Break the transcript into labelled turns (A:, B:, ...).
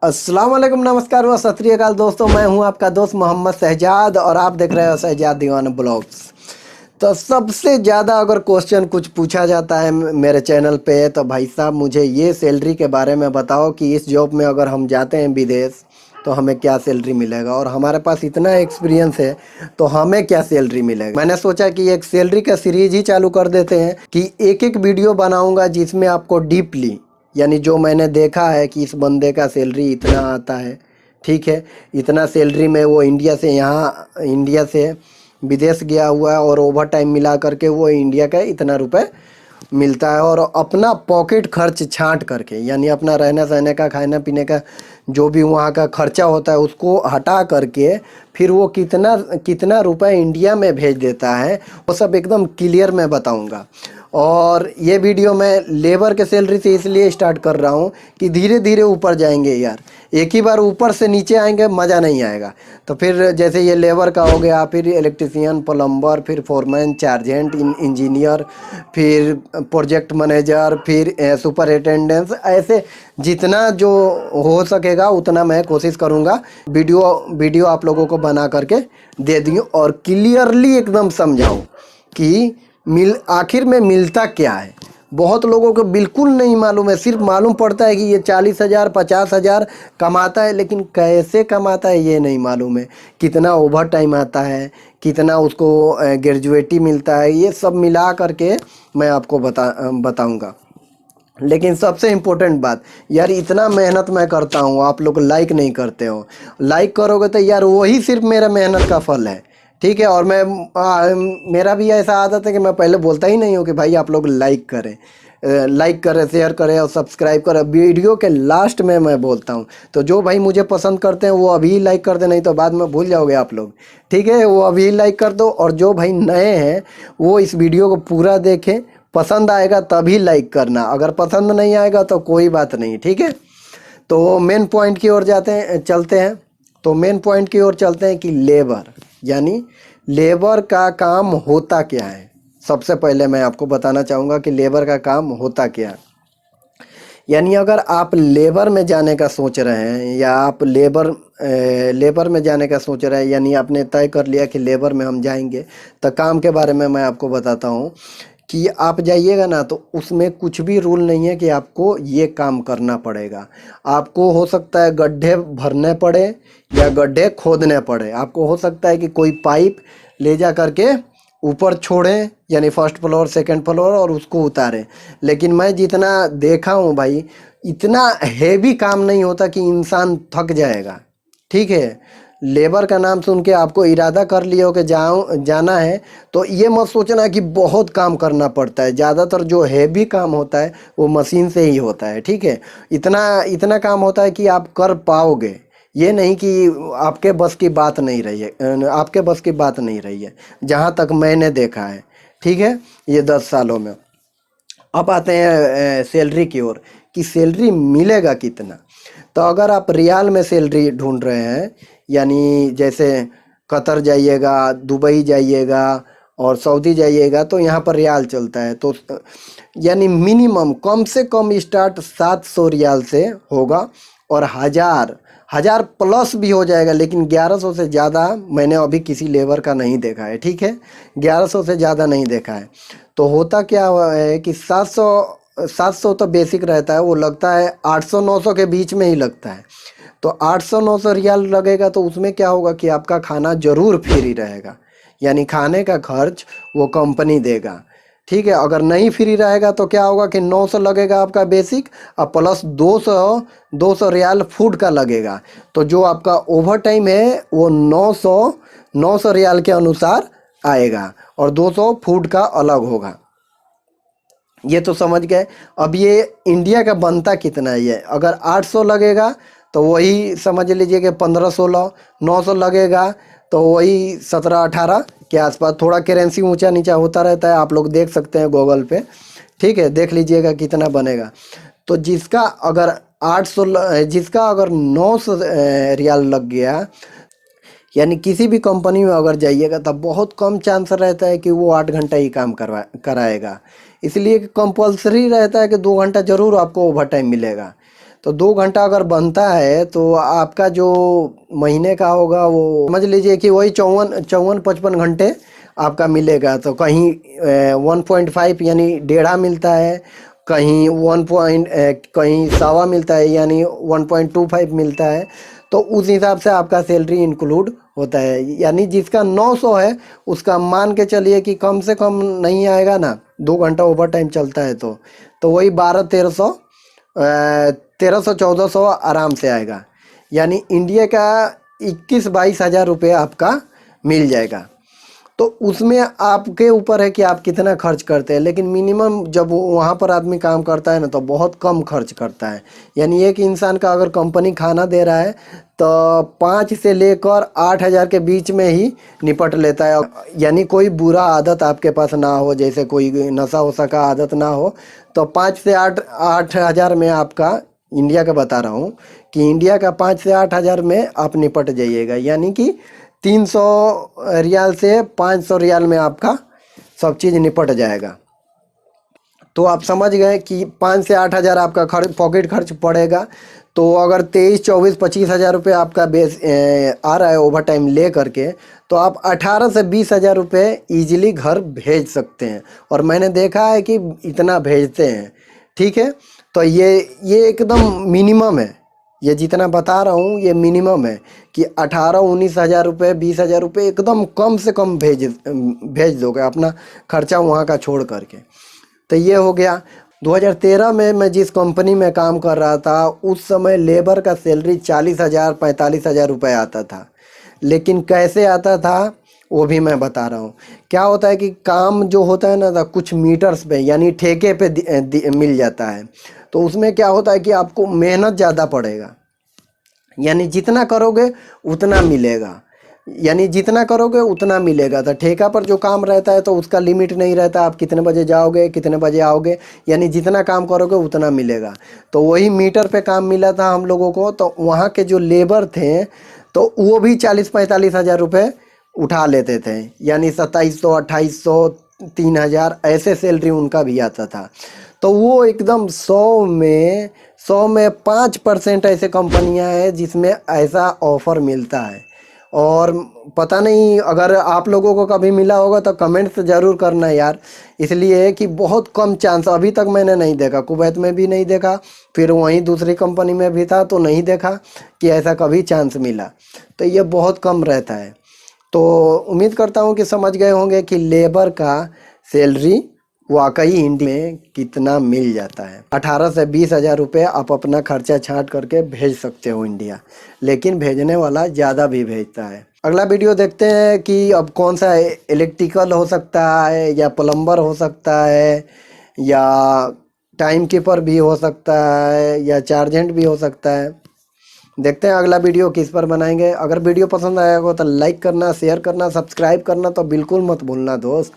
A: अस्सलाम वालेकुम, नमस्कार व सत श्री अकाल दोस्तों। मैं हूं आपका दोस्त मोहम्मद शहजाद और आप देख रहे हो शहजाद दीवाना ब्लॉग्स। तो सबसे ज़्यादा अगर क्वेश्चन कुछ पूछा जाता है मेरे चैनल पे तो भाई साहब मुझे ये सैलरी के बारे में बताओ कि इस जॉब में अगर हम जाते हैं विदेश तो हमें क्या सैलरी मिलेगा, और हमारे पास इतना एक्सपीरियंस है तो हमें क्या सैलरी मिलेगा। मैंने सोचा कि एक सैलरी का सीरीज ही चालू कर देते हैं कि एक एक वीडियो बनाऊंगा जिसमें आपको डीपली, यानी जो मैंने देखा है कि इस बंदे का सैलरी इतना आता है, ठीक है, इतना सैलरी में वो इंडिया से विदेश गया हुआ है और ओवर टाइम मिला करके वो इंडिया का इतना रुपए मिलता है, और अपना पॉकेट खर्च छांट करके, यानी अपना रहने सहने का, खाने पीने का, जो भी वहाँ का खर्चा होता है उसको हटा करके फिर वो कितना कितना रुपए इंडिया में भेज देता है वो सब एकदम क्लियर मैं बताऊंगा। और ये वीडियो मैं लेबर के सैलरी से इसलिए स्टार्ट कर रहा हूँ कि धीरे धीरे ऊपर जाएंगे यार, एक ही बार ऊपर से नीचे आएंगे मज़ा नहीं आएगा। तो फिर जैसे ये लेबर का हो गया, फिर इलेक्ट्रिशियन, प्लम्बर, फिर फोरमैन, चार्जेंट, इंजीनियर, फिर प्रोजेक्ट मैनेजर, फिर सुपरिटेंडेंस, ऐसे जितना जो हो सकेगा उतना मैं कोशिश करूँगा वीडियो आप लोगों को बना करके दे दूँ और क्लियरली एकदम समझाऊँ कि आखिर में मिलता क्या है। बहुत लोगों को बिल्कुल नहीं मालूम है, सिर्फ मालूम पड़ता है कि ये 40,000 50,000 कमाता है, लेकिन कैसे कमाता है ये नहीं मालूम है। कितना ओवर टाइम आता है, कितना उसको ग्रेजुएटी मिलता है, ये सब मिला करके मैं आपको बताऊंगा। लेकिन सबसे इम्पोर्टेंट बात यार, इतना मेहनत मैं करता हूँ, आप लोग लाइक नहीं करते हो। लाइक करोगे तो यार वही सिर्फ मेरा मेहनत का फल है, ठीक है। और मेरा भी ऐसा आदत है कि मैं पहले बोलता ही नहीं हूँ कि भाई आप लोग लाइक करें, लाइक करें, शेयर करें और सब्सक्राइब करें। वीडियो के लास्ट में मैं बोलता हूँ, तो जो भाई मुझे पसंद करते हैं वो अभी लाइक कर दे, नहीं तो बाद में भूल जाओगे आप लोग, ठीक है। वो अभी लाइक कर दो, और जो भाई नए हैं वो इस वीडियो को पूरा देखें, पसंद आएगा तभी लाइक करना, अगर पसंद नहीं आएगा तो कोई बात नहीं, ठीक है। तो मेन पॉइंट की ओर चलते हैं। तो मेन पॉइंट की ओर चलते हैं कि लेबर, यानी लेबर का काम होता क्या है। सबसे पहले मैं आपको बताना चाहूँगा कि लेबर का काम होता क्या है। यानी अगर आप लेबर में जाने का सोच रहे हैं या आप लेबर में जाने का सोच रहे हैं, यानी आपने तय कर लिया कि लेबर में हम जाएंगे, तो काम के बारे में मैं आपको बताता हूँ कि आप जाइएगा ना तो उसमें कुछ भी रूल नहीं है कि आपको ये काम करना पड़ेगा। आपको हो सकता है गड्ढे भरने पड़े या गड्ढे खोदने पड़े, आपको हो सकता है कि कोई पाइप ले जा करके ऊपर छोड़ें, यानी फर्स्ट फ्लोर सेकंड फ्लोर, और उसको उतारें। लेकिन मैं जितना देखा हूँ भाई, इतना हेवी काम नहीं होता कि इंसान थक जाएगा, ठीक है। लेबर का नाम सुन के आपको इरादा कर लिया हो कि जाना है, तो ये मत सोचना कि बहुत काम करना पड़ता है। ज़्यादातर जो हैवी काम होता है वो मशीन से ही होता है, ठीक है। इतना इतना काम होता है कि आप कर पाओगे, ये नहीं कि आपके बस की बात नहीं रही है, आपके बस की बात नहीं रही है, जहाँ तक मैंने देखा है, ठीक है, ये 10 सालों में। अब आते हैं सैलरी की ओर कि सैलरी मिलेगा कितना। तो अगर आप रियाल में सैलरी ढूंढ रहे हैं, यानी जैसे कतर जाइएगा, दुबई जाइएगा और सऊदी जाइएगा, तो यहाँ पर रियाल चलता है। तो यानी मिनिमम कम से कम स्टार्ट 700 रियाल से होगा, और हज़ार प्लस भी हो जाएगा, लेकिन 1100 से ज़्यादा मैंने अभी किसी लेबर का नहीं देखा है, ठीक है। 1100 से ज़्यादा नहीं देखा है। तो होता क्या है कि 700 तो बेसिक रहता है, वो लगता है 800-900 के बीच में ही लगता है। तो 800-900 रियाल लगेगा, तो उसमें क्या होगा कि आपका खाना ज़रूर फ्री रहेगा, यानी खाने का खर्च वो कंपनी देगा, ठीक है। अगर नहीं फ्री रहेगा तो क्या होगा कि 900 लगेगा आपका बेसिक, और प्लस 200 रियाल फूड का लगेगा। तो जो आपका ओवर टाइम है वो 900 रियाल के अनुसार आएगा, और 200 फूड का अलग होगा। ये तो समझ गए। अब ये इंडिया का बनता कितना है, ये अगर 800 लगेगा तो वही समझ लीजिए कि 15-16, 900 लगेगा तो वही 17-18 के आसपास। थोड़ा करेंसी ऊंचा नीचा होता रहता है, आप लोग देख सकते हैं गूगल पे, ठीक है, देख लीजिएगा कितना बनेगा। तो जिसका अगर 900 रियाल लग गया, यानी किसी भी कंपनी में अगर जाइएगा तब बहुत कम चांस रहता है कि वो 8 घंटा ही काम कराएगा। इसलिए कंपलसरी रहता है कि 2 घंटा ज़रूर आपको ओवर टाइम मिलेगा। तो 2 घंटा अगर बनता है तो आपका जो महीने का होगा वो समझ लीजिए कि वही 54-55 घंटे आपका मिलेगा। तो कहीं 1.5 यानी 1.5 मिलता है, कहीं कहीं सवा मिलता है यानी 1.25 मिलता है। तो उस हिसाब से आपका सैलरी इंक्लूड होता है। यानी जिसका 900 है उसका मान के चलिए कि कम से कम नहीं आएगा ना, 2 घंटा ओवर टाइम चलता है तो वही 1200-1300 1300-1400 आराम से आएगा। यानी इंडिया का 21-22 हज़ार रुपये आपका मिल जाएगा। तो उसमें आपके ऊपर है कि आप कितना खर्च करते हैं, लेकिन मिनिमम जब वहाँ पर आदमी काम करता है ना तो बहुत कम खर्च करता है। यानी एक इंसान का अगर कंपनी खाना दे रहा है तो 5 से लेकर 8 हज़ार के बीच में ही निपट लेता है। यानी कोई बुरा आदत आपके पास ना हो, जैसे कोई नशा वशा का आदत ना हो, तो 5 से 8 हज़ार में आपका, इंडिया का बता रहा हूँ कि इंडिया का 5 से 8 हज़ार में आप निपट जाइएगा। यानी कि 300 रियाल से 500 रियाल में आपका सब चीज़ निपट जाएगा। तो आप समझ गए कि 5 से 8 हज़ार आपका पॉकेट खर्च पड़ेगा। तो अगर 23-24-25 हज़ार रुपये आपका आ रहा है ओवर टाइम ले करके, तो आप 18 से 20 हज़ार रुपये ईजिली घर भेज सकते हैं। और मैंने देखा है कि इतना भेजते हैं। ठीक है, तो ये एकदम मिनिमम है। ये जितना बता रहा हूँ ये मिनिमम है कि 18-19 हज़ार रुपये 20 हज़ार रुपये एकदम कम से कम भेज दोगे अपना खर्चा वहाँ का छोड़ करके। तो ये हो गया। 2013 में मैं जिस कंपनी में काम कर रहा था उस समय लेबर का सैलरी 40 हज़ार 45 हज़ार रुपये आता था। लेकिन कैसे आता था वो भी मैं बता रहा हूँ। क्या होता है कि काम जो होता है ना तो कुछ मीटर्स पे यानी ठेके पे मिल जाता है। तो उसमें क्या होता है कि आपको मेहनत ज़्यादा पड़ेगा। यानी जितना करोगे उतना मिलेगा, यानी जितना करोगे उतना मिलेगा। तो ठेका पर जो काम रहता है तो उसका लिमिट नहीं रहता, आप कितने बजे जाओगे कितने बजे आओगे, यानी जितना काम करोगे उतना मिलेगा। तो वही मीटर पे काम मिला था हम लोगों को। तो वहाँ के जो लेबर थे तो वो भी 40-45 हज़ार रुपये उठा लेते थे। यानी 2700 2800 3000 ऐसे सैलरी उनका भी आता था। तो वो एकदम 100 में 5% ऐसे कंपनियां हैं जिसमें ऐसा ऑफ़र मिलता है। और पता नहीं अगर आप लोगों को कभी मिला होगा तो कमेंट्स ज़रूर करना यार। इसलिए कि बहुत कम चांस, अभी तक मैंने नहीं देखा, कुवैत में भी नहीं देखा, फिर वहीं दूसरी कंपनी में भी था तो नहीं देखा कि ऐसा कभी चांस मिला। तो ये बहुत कम रहता है। तो उम्मीद करता हूँ कि समझ गए होंगे कि लेबर का सैलरी वाकई इंडिया में कितना मिल जाता है। 18 से 20 हज़ार रुपये आप अपना खर्चा छांट करके भेज सकते हो इंडिया, लेकिन भेजने वाला ज़्यादा भी भेजता है। अगला वीडियो देखते हैं कि अब कौन सा इलेक्ट्रिकल हो सकता है या प्लम्बर हो सकता है या टाइम कीपर भी हो सकता है या चार्जेंट भी हो सकता है। देखते हैं अगला वीडियो किस पर बनाएंगे। अगर वीडियो पसंद आया हो तो लाइक करना, शेयर करना, सब्सक्राइब करना तो बिल्कुल मत भूलना दोस्त।